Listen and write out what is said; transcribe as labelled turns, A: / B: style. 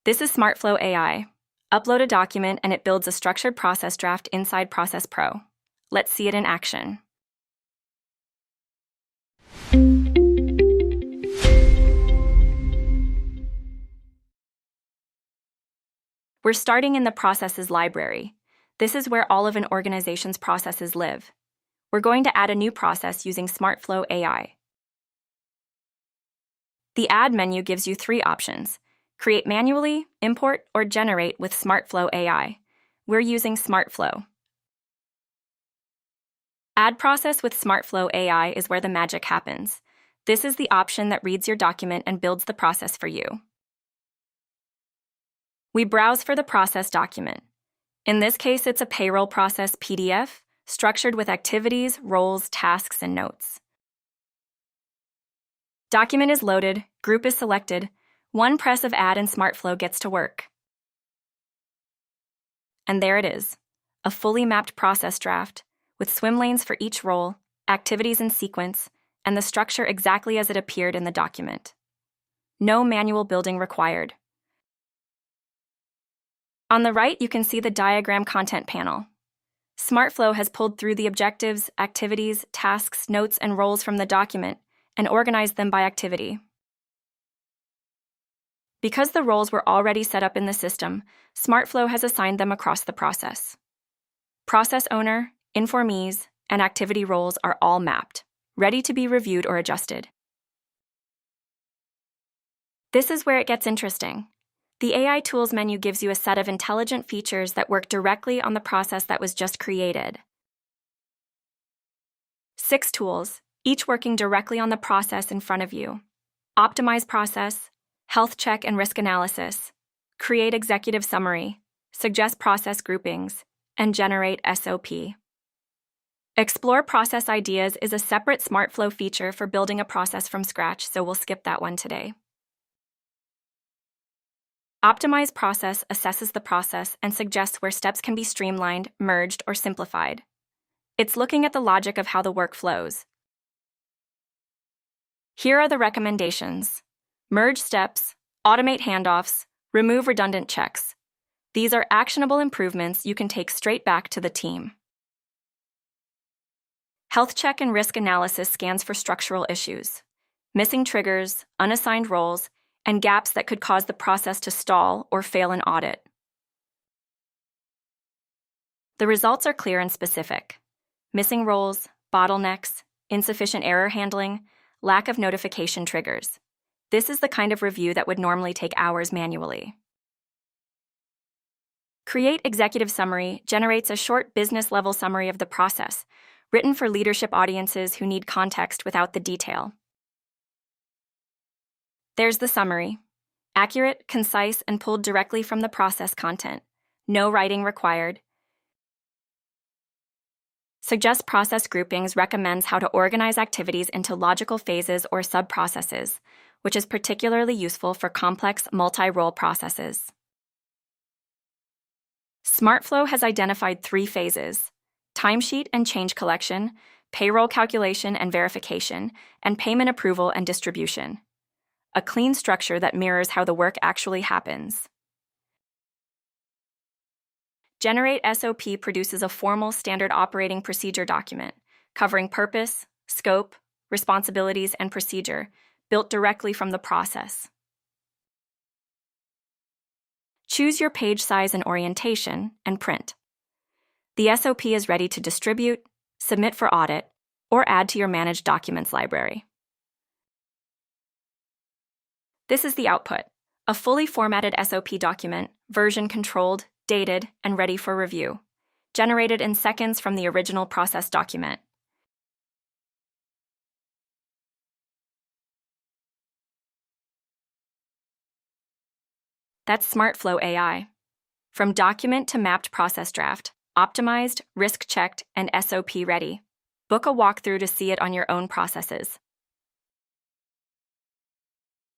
A: This is SmartFlow AI. Upload a document and it builds a structured process draft inside ProcessPro. Let's see it in action. We're starting in the Processes library. This is where all of an organization's processes live. We're going to add a new process using SmartFlow AI. The Add menu gives you three options: create manually, import, or generate with SmartFlow AI. We're using SmartFlow. Add process with SmartFlow AI is where the magic happens. This is the option that reads your document and builds the process for you. We browse for the process document. In this case, it's a payroll process PDF, structured with activities, roles, tasks, and notes. Document is loaded, group is selected. One press of Add and SmartFlow gets to work. And there it is, a fully mapped process draft with swim lanes for each role, activities in sequence, and the structure exactly as it appeared in the document. No manual building required. On the right, you can see the diagram content panel. SmartFlow has pulled through the objectives, activities, tasks, notes, and roles from the document and organized them by activity. Because the roles were already set up in the system, SmartFlow has assigned them across the process. Process owner, informees, and activity roles are all mapped, ready to be reviewed or adjusted. This is where it gets interesting. The AI Tools menu gives you a set of intelligent features that work directly on the process that was just created. 6 tools, each working directly on the process in front of you: Optimise Process, Health Check and Risk Analysis, Create Executive Summary, Suggest Process Groupings, and Generate SOP. Explore Process Ideas is a separate SmartFlow feature for building a process from scratch, so we'll skip that one today. Optimise Process assesses the process and suggests where steps can be streamlined, merged, or simplified. It's looking at the logic of how the work flows. Here are the recommendations: merge steps, automate handoffs, remove redundant checks. These are actionable improvements you can take straight back to the team. Health Check and Risk Analysis scans for structural issues, missing triggers, unassigned roles, and gaps that could cause the process to stall or fail an audit. The results are clear and specific: missing roles, bottlenecks, insufficient error handling, lack of notification triggers. This is the kind of review that would normally take hours manually. Create Executive Summary generates a short business-level summary of the process, written for leadership audiences who need context without the detail. There's the summary: accurate, concise, and pulled directly from the process content. No writing required. Suggest Process Groupings recommends how to organize activities into logical phases or subprocesses, which is particularly useful for complex multi-role processes. SmartFlow has identified 3 phases: timesheet and change collection, payroll calculation and verification, and payment approval and distribution. A clean structure that mirrors how the work actually happens. Generate SOP produces a formal standard operating procedure document covering purpose, scope, responsibilities, and procedure, built directly from the process. Choose your page size and orientation, and print. The SOP is ready to distribute, submit for audit, or add to your managed documents library. This is the output: a fully formatted SOP document, version-controlled, dated, and ready for review, generated in seconds from the original process document. That's SmartFlow AI. From document to mapped process draft, optimized, risk-checked, and SOP ready. Book a walkthrough to see it on your own processes.